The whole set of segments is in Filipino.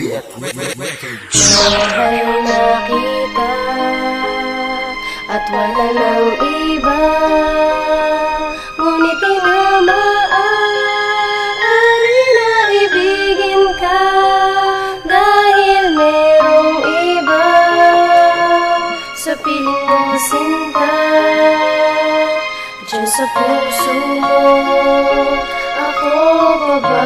BF Records. Mahal na kita at wala nang iba, ngunit di na maaari na ibigin ka dahil merong iba sa piling mo, sinta. Diyan sa puso mo, ako pa ba?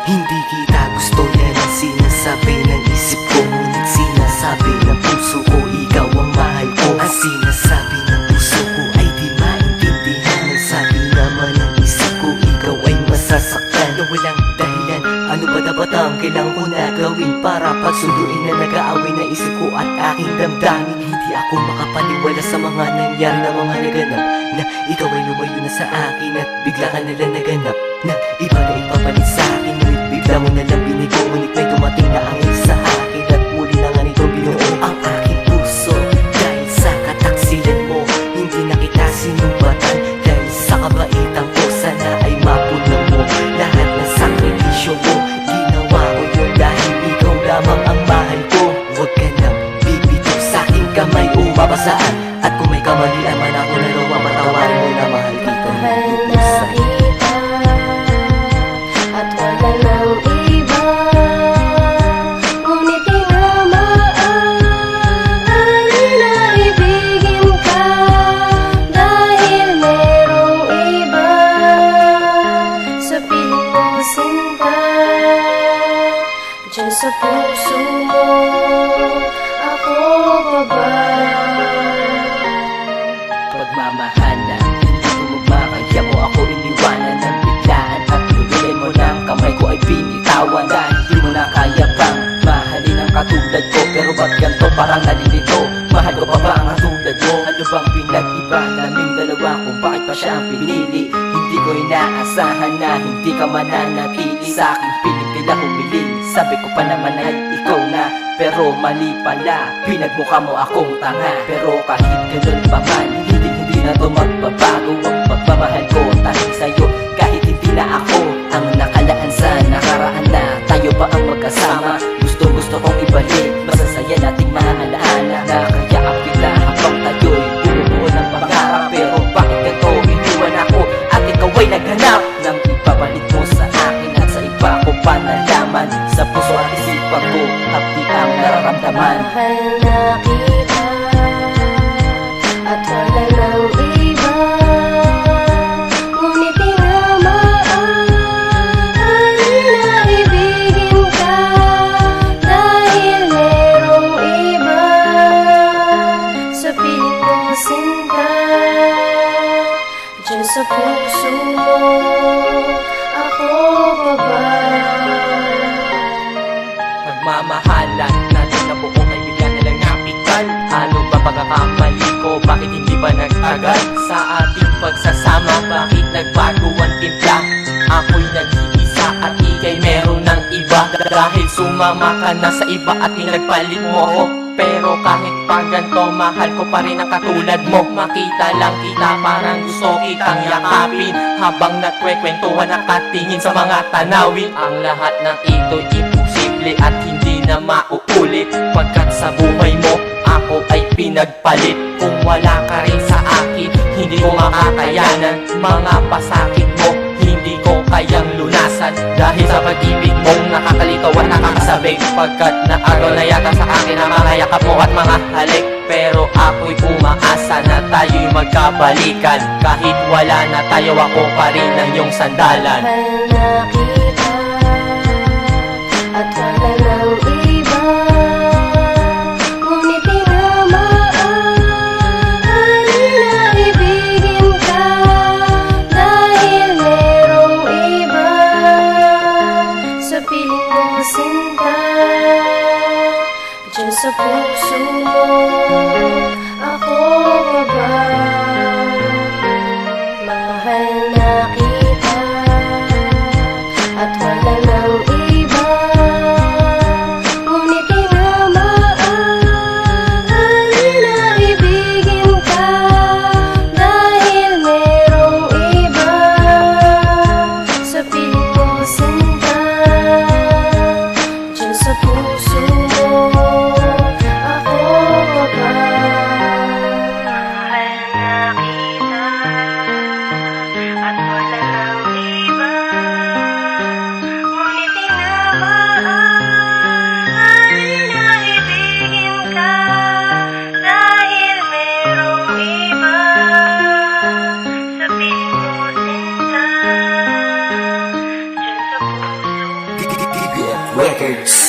Hindi kita gusto, yan ang sinasabi ng isip ko, ngunit sinasabi ng puso ko, ikaw ang mahal ko. Ang sinasabi ng puso ko ay di maintindihan. Ang sabi naman ng isip ko, ikaw ay masasaktan na walang dahilan. Ano ba dapat ang kailangan ko na gawin para pagsunduin na nag-aaway na isip ko at aking damdamin? Hindi ako makapaniwala sa mga nangyari na mga naganap, na ikaw ay lumayo na sa akin at bigla ka nalang naganap, na iba na ipapalit sa akin, ngunit bigla mo nalang binigo. Ngunit may dumating na angel sa akin at muli na nga nito binuo ang aking puso. Dahil sa kataksilan mo, hindi na kita sinumbatan. Dahil sa kabaitan ko, sana ay mapunan mo lahat ng sakripisyo ko. Ginawa ko yun dahil ikaw lamang ang mahal ko. Huwag ka nang bibitaw sa aking kamay o mabasaan, at kung may kamalian man ako nagawa, patawarin mo na mahal kita. Mahal na kita at wala nang iba, ngunit di na maaari na ibigin ka dahil merong iba sa piling mo, sinta. Diyan sa puso mo, ako pa ba? Pagmamahalan, hindi ko magmakaya mo ako iniwanan ng biglaan, at tuloy mo ng kamay ko ay binitawan. Dahil di mo na kaya bang mahalin ang katulad ko? Pero ba't ganito parang nalilito? Mahal ko pa ba ang katulad mo? Ano bang pinag-iba naming dalawa kung bakit pa siya ang pinili? Hindi ko inaasahan na hindi ka mananatili sa aking piling, kaya humiling. Sabi ko pa naman ay ikaw na, pero mali pala, pinagmukha mo akong tanga. Pero kahit ganun pa man, hindi na to magbabago ang pagmamahal ko dahil sa'yo. Kahit hindi na ako ang nakalaan sa nakaraan na tayo pa ang magkasama, gusto kong ibalik masasaya nating mga alaala. Nakayakap kita habang tayo'y bumubuo ng pangarap. Pero bakit ganito iniwan ako at ikaw ay naghanap ng ipapalit mo sa akin, at sa iba ko pa nalaman. Sa puso at isipan ko, hapdi ang nararamdaman. Mahal na kita at wala nang iba, ngunit di na maaari na ibigin ka dahil merong iba sa piling mo, sinta. Diyan sa puso mo, ako pa ba? Pagmamahalan natin na buo ay bigla na lang napital. Ano ba pagkakamali ko? Bakit hindi ba nagtagal sa ating pagsasama? Bakit nagbago ang timpla? Ako'y nag-iisa at ika'y meron ng iba. Dahil sumama ka na sa iba at pinagpalit mo ako. Pero kahit pa ganito, mahal ko pa rin ang katulad mo. Makita lang kita, parang gusto kitang yakapin, habang nagkwekwentuhan nakatingin sa mga tanawin. Ang lahat ng ito'y imposible at hindi na mauulit, pagkat sa buhay mo ako ay pinagpalit. Kung wala ka rin sa akin, hindi ko makakayanan. Mga pasakit mo, hindi ko kayang lunasan. Dahil sa pag-ibig mong nakakalito at nakakasabik, pagkat naagaw na yata sa akin ang mga yakap mo at mga halik. Pero ako'y umaasa na tayo'y magkabalikan. Kahit wala na tayo, ako pa rin ang iyong sandalan. Mahal na kita at wala nang iba, ngunit di na maaari na ibigin ka dahil merong iba sa piling mo, sinta. Diyan sa puso mo, ako pa ba? Mahal na kita at wala nang iba, ngunit di na maaari na ibigin ka dahil merong iba sa piling mo, sinta. Records.